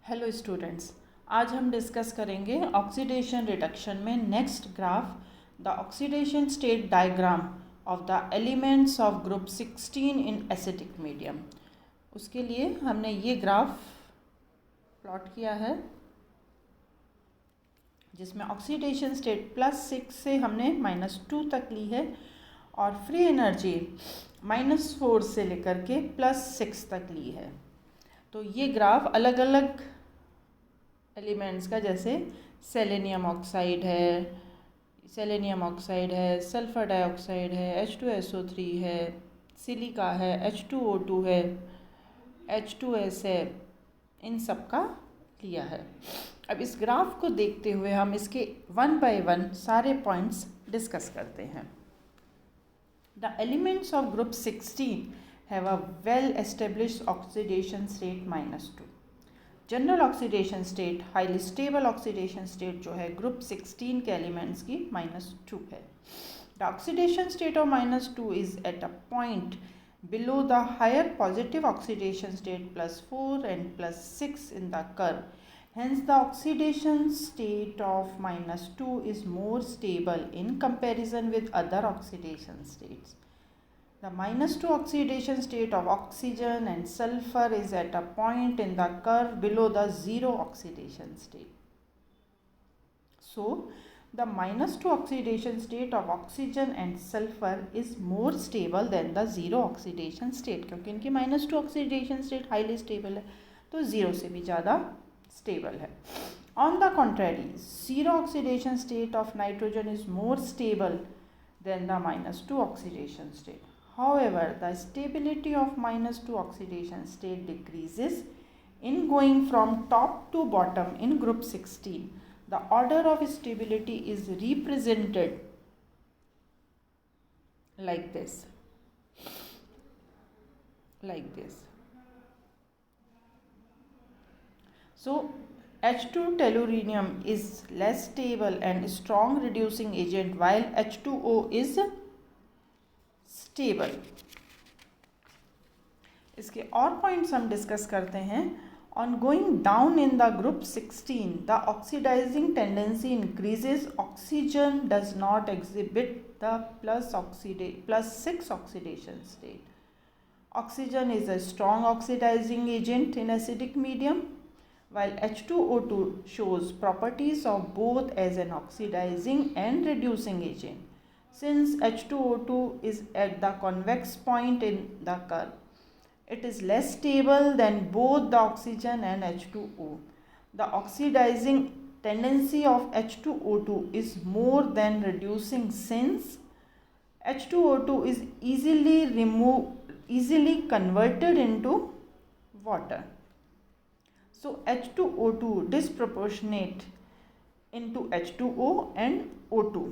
Hello students, आज हम discuss करेंगे ऑक्सीडेशन रिडक्शन में next graph the oxidation state diagram of the elements of group 16 in acidic medium. उसके लिए हमने ये ग्राफ प्लॉट किया है जिसमें ऑक्सीडेशन स्टेट +6 से हमने -2 तक ली है और फ्री एनर्जी -4 से लेकर के +6 तक ली है। तो ये ग्राफ अलग अलग एलिमेंट्स का, जैसे सेलेनियम ऑक्साइड है, सल्फर डाइऑक्साइड है, H2SO3 है, सिलिका है, H2O2 है, H2S है, इन सब का लिया है। अब इस ग्राफ को देखते हुए हम इसके 1 by 1 सारे पॉइंट्स डिस्कस करते हैं। The elements of group 16 have a well established oxidation state -2। General oxidation state, highly stable oxidation state जो है ग्रुप 16 के एलिमेंट्स की -2 है। The oxidation state of -2 is at a point below the higher positive oxidation state +4 and +6 in the curve. Hence, the oxidation state of -2 is more stable in comparison with other oxidation states. The -2 oxidation state of oxygen and sulfur is at a point in the curve below the 0 oxidation state. So, the -2 oxidation state of oxygen and sulfur is more stable than the 0 oxidation state, क्योंकि इनकी -2 oxidation state highly stable है तो 0 से भी ज़्यादा stable है। On the contrary, 0 oxidation state of nitrogen is more stable than the -2 oxidation state. However, the stability of -2 oxidation state decreases in going from top to bottom in group 16. The order of stability is represented like this. So, H2 tellurium is less stable and strong reducing agent, while H2O is stable. इसके और points हम discuss करते हैं। On going down in the group 16, the oxidizing tendency increases. Oxygen does not exhibit the +6 oxidation state. Oxygen is a strong oxidizing agent in acidic medium, while H2O2 shows properties of both as an oxidizing and reducing agent. Since H2O2 is at the convex point in the curve, it is less stable than both the oxygen and H2O. The oxidizing tendency of H2O2 is more than reducing, since H2O2 is easily converted into water. So H2O2 disproportionate into H2O and O2.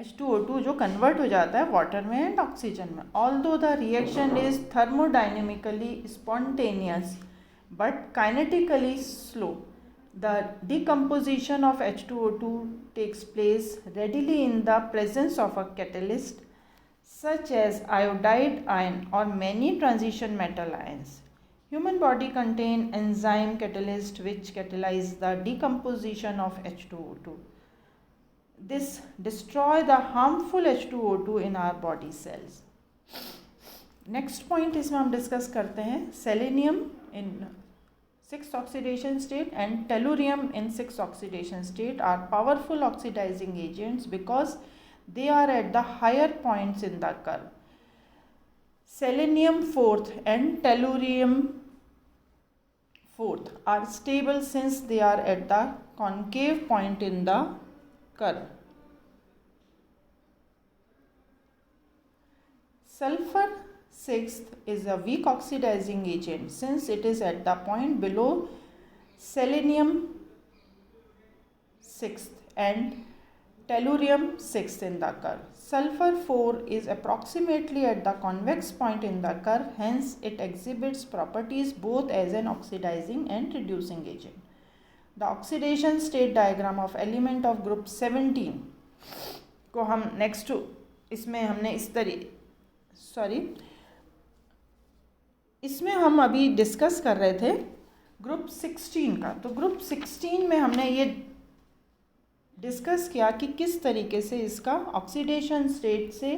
H2O2 जो convert हो जाता है water में and oxygen में। Although the reaction is thermodynamically spontaneous but kinetically slow, the decomposition of H2O2 takes place readily in the presence of a catalyst such as iodide ion or many transition metal ions. Human body contain enzyme catalyst which catalyze the decomposition of H2O2. This destroy the harmful H2O2 in our body cells. Next point इसमें हम discuss करते हैं selenium in 6 oxidation state and tellurium in 6 oxidation state are powerful oxidizing agents because they are at the higher points in the curve. Selenium 4th and tellurium 4th are stable since they are at the concave point in the curve. Sulfur 6th is a weak oxidizing agent since it is at the point below selenium 6th and tellurium 6th in the curve. Sulfur 4 is approximately at the convex point in the curve, hence it exhibits properties both as an oxidizing and reducing agent. The oxidation state diagram of element of group 17 को हम next इसमें हमने इसमें हम अभी discuss कर रहे थे ग्रुप 16 का। तो ग्रुप 16 में हमने ये डिस्कस किया कि किस तरीके से इसका ऑक्सीडेशन स्टेट से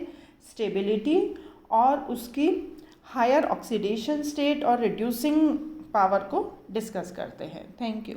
स्टेबिलिटी और उसकी हायर ऑक्सीडेशन स्टेट और रिड्यूसिंग पावर को डिस्कस करते हैं। Thank you.